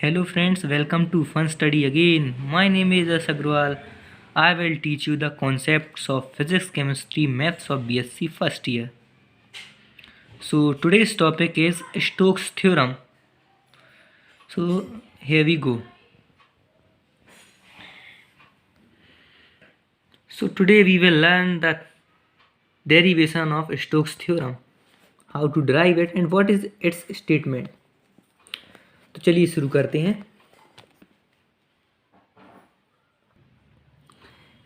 Hello friends, welcome to Fun Study again. My name is As Agrawal. I will teach you the concepts of physics, chemistry, maths of BSc first year. So today's topic is Stokes theorem. So here we go. So today we will learn the derivation of Stokes theorem, how to derive it and what is its statement. तो चलिए शुरू करते हैं.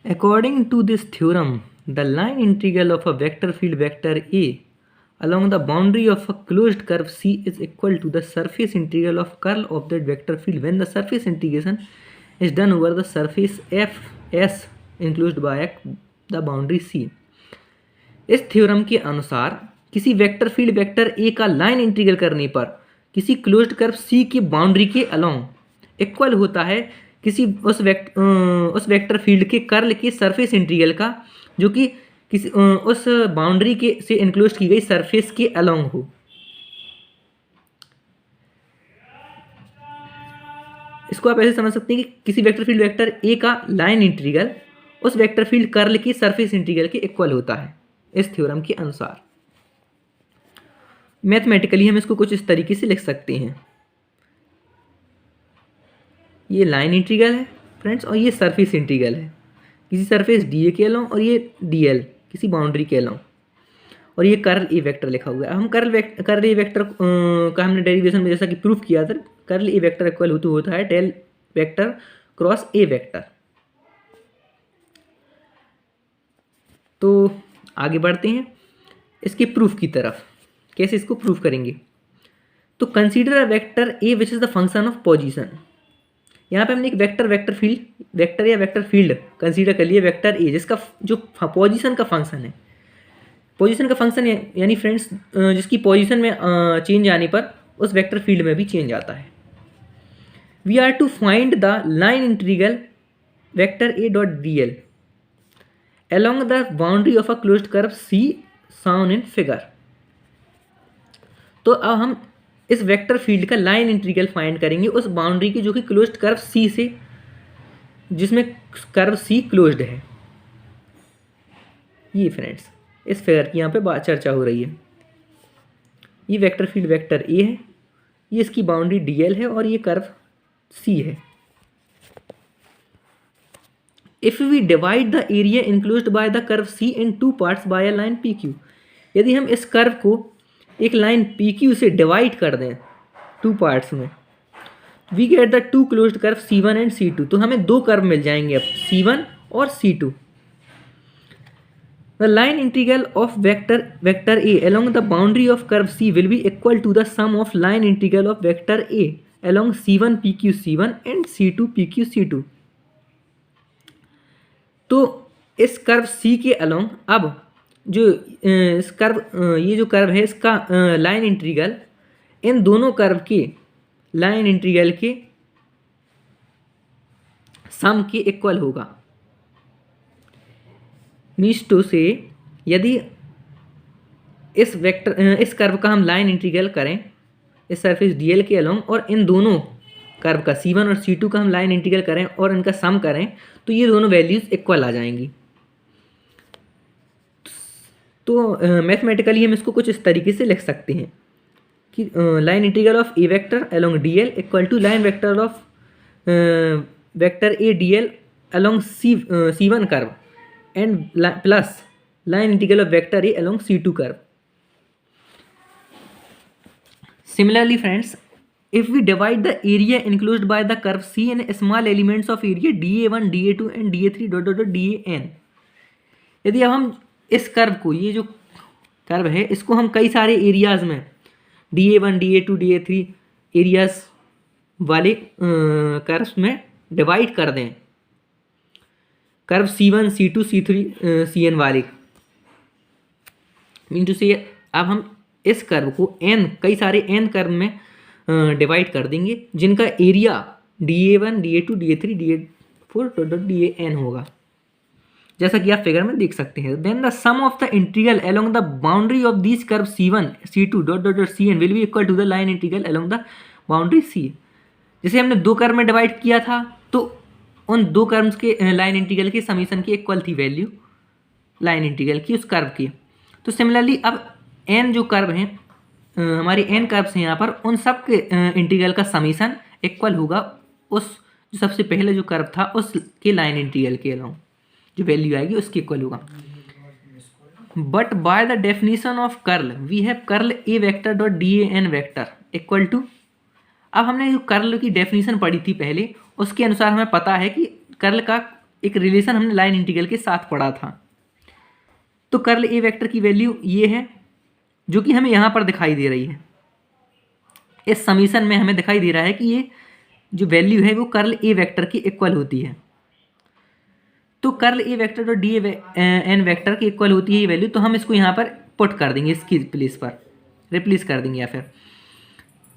According to this theorem, the line integral of a vector field vector A along the boundary of a closed curve C is equal to the surface integral of curl of that vector field when the surface integration is done over the surface Fs enclosed by the boundary C. इस theorem के अनुसार किसी vector field vector A का line integral करने पर किसी closed curve सी की boundary के अलोंग इक्वल होता है किसी उस वेक्टर फील्ड के कर्ल के सरफेस इंटीग्रल का जो कि किसी उस बाउंड्री के से इनक्लोज की गई सरफेस के अलोंग हो. इसको आप ऐसे समझ सकते हैं कि किसी वेक्टर फील्ड वेक्टर ए का लाइन इंटीग्रल उस वेक्टर फील्ड कर्ल की सरफेस इंटीग्रल के इक्वल होता है इस थ्योरम के अनुसार. मैथमेटिकली हम इसको कुछ इस तरीके से लिख सकते हैं. ये लाइन इंटीग्रल है फ्रेंड्स और ये सरफेस इंटीग्रल है किसी सरफेस डी ए के अलोंग और ये डी एल किसी बाउंड्री के अलोंग और ये कर्ल ए वेक्टर लिखा हुआ है. हम कर्ल ए वेक्टर का हमने डेरिवेशन में जैसा कि प्रूफ किया था कर्ल ए वेक्टर इक्वल होता है del vector cross A vector. तो आगे बढ़ते हैं इसके प्रूफ की तरफ. कैसे इसको प्रूफ करेंगे? तो consider a vector A which is the function of position. यहाँ पे हमने एक वेक्टर या वेक्टर फील्ड कंसीडर कर लिया वेक्टर ए जिसका जो पोजीशन का फंक्शन है. पोजीशन का फंक्शन यानी फ्रेंड्स जिसकी पोजीशन में चेंज आने पर उस वेक्टर फील्ड में भी चेंज आता है. We are to find the line integral vector A dot D L along the boundary of a closed curve C shown in figure. तो अब हम इस वेक्टर फील्ड का लाइन इंटीग्रल फाइंड करेंगे उस बाउंड्री की जो कि क्लोज्ड कर्व C से जिसमें कर्व C क्लोज्ड है. ये फ्रेंड्स इस फिगर की यहाँ पे बात चर्चा हो रही है. ये वेक्टर फील्ड वेक्टर A है, ये इसकी बाउंड्री DL है और ये कर्व C है. If we divide the area enclosed by the curve C in two parts by a line PQ, यदि हम इस कर्व को एक लाइन PQ से डिवाइड कर दें टू पार्ट्स में, we get the two closed curve C1 and C2. तो हमें दो कर्व मिल जाएंगे अब C1 और C2. The line integral of vector A along the boundary of curve C will be equal to the sum of line integral of vector A along C1 PQ C1 and C2 PQ C2. तो इस curve C के along अब जो इस curve ये जो curve है इसका लाइन इंटीग्रल इन दोनों कर्व के लाइन इंटीग्रल के सम के इक्वल होगा. मीन्स टू से यदि इस कर्व का हम लाइन इंटीग्रल करें इस सरफेस डीएल के अलोंग और इन दोनों कर्व का C1 और C2 का हम लाइन इंटीग्रल करें और इनका सम करें तो ये दोनों वैल्यूज़ इक्वल आ जाएंगी. तो मैथमेटिकली हम इसको कुछ इस तरीके से लिख सकते हैं कि line integral of A vector along D L equal to line vector of vector A D L along C1 curve and plus line integral of vector A along C2 curve. Similarly friends, if we divide the area enclosed by the curve C in small elements of area dA1, dA2 and dA3 dot dot dot dAn, यदि अब हम इस curve को ये जो curve है इसको हम कई सारे एरियाज में dA1, dA2, dA3 एरियाज वाले कर्व्स में डिवाइड कर दें curve C1, C2, C3, Cn वाले. मीन टू से अब हम इस कर्व को कई सारे n कर्व में डिवाइड कर देंगे जिनका area dA1, dA2, dA3, dA4 dAn होगा जैसा कि आप फिगर में देख सकते हैं. Then the sum of the integral along the boundary of this curve C1, C2 Cn will be equal to the line integral along the boundary C. जैसे हमने 2 कर्व में डिवाइड किया था तो उन 2 कर्व्स के लाइन इंटीग्रल की summation की इक्वल थी वैल्यू लाइन इंटीग्रल की उस कर्व की। तो सिमिलरली अब n जो कर्व हैं हमारे n कर्व्स हैं यहाँ पर, उन सब के इंटीग्रल का समीशन इक्वल होगा उस जो सबसे पहले जो कर्व था उसके लाइन इंटीग्रल के अलावा जो वैल्यू आएगी उसके इक्वल होगा। But by the definition of curl we have curl A vector dot D A N vector equal to, अब हमने जो कर्ल की डेफिनेशन पढ़ी थी पहले उसके अनुसार हमें पता है कि कर्ल का एक रिलेशन हमने लाइन इंटीग्रल के साथ पढ़ा था। तो कर्ल ए वेक्टर की वैल्यू ये है जो कि हमें यहाँ पर दिखाई दे रही है, इस समीशन में हमें दिखाई दे रहा है कि ये जो वैल्यू है वो कर्ल ए वेक्टर की इक्वल होती है। तो कर्ल ए वेक्टर तो डी एन वेक्टर की इक्वल होती है ये वैल्यू, तो हम इसको यहाँ पर पुट कर देंगे, इसकी प्लेस पर रिप्लेस कर देंगे या फिर।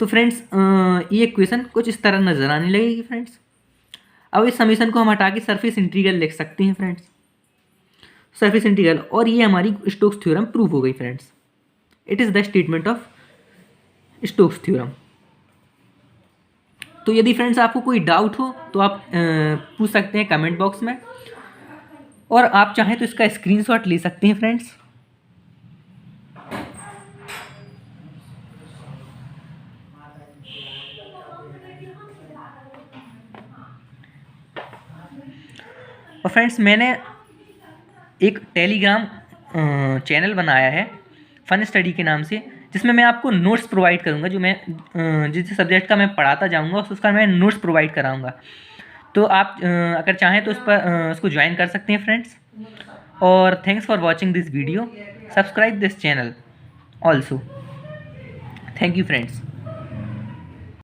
तो फ्रेंड्स ये इक्वेशन कुछ इस तरह नजर आने लगेगी फ्रेंड्स। अब इस समीशन को हम हटा के सरफेस इंटीग्रल लिख सकते हैं फ्रेंड्स, सरफेस इंटीग्रल, और ये हमारी स्टोक्स थ्योरम प्रूव हो गई friends. It is the statement of Stokes theorem. तो यदि फ्रेंड्स आपको कोई डाउट हो तो आप पूछ सकते हैं कमेंट बॉक्स में, और आप चाहें तो इसका स्क्रीनशॉट ले सकते हैं फ्रेंड्स। और फ्रेंड्स मैंने एक टेलीग्राम चैनल बनाया है फन स्टडी के नाम से, जिसमें मैं आपको नोट्स प्रोवाइड करूंगा, जो मैं जिस सब्जेक्ट का मैं पढ़ाता जाऊंगा उसका मैं नोट्स प्रोवाइड कराऊंगा। तो आप अगर चाहें तो उस पर उसको ज्वाइन कर सकते हैं फ्रेंड्स। और thanks for watching this video, subscribe this channel also. Thank you friends.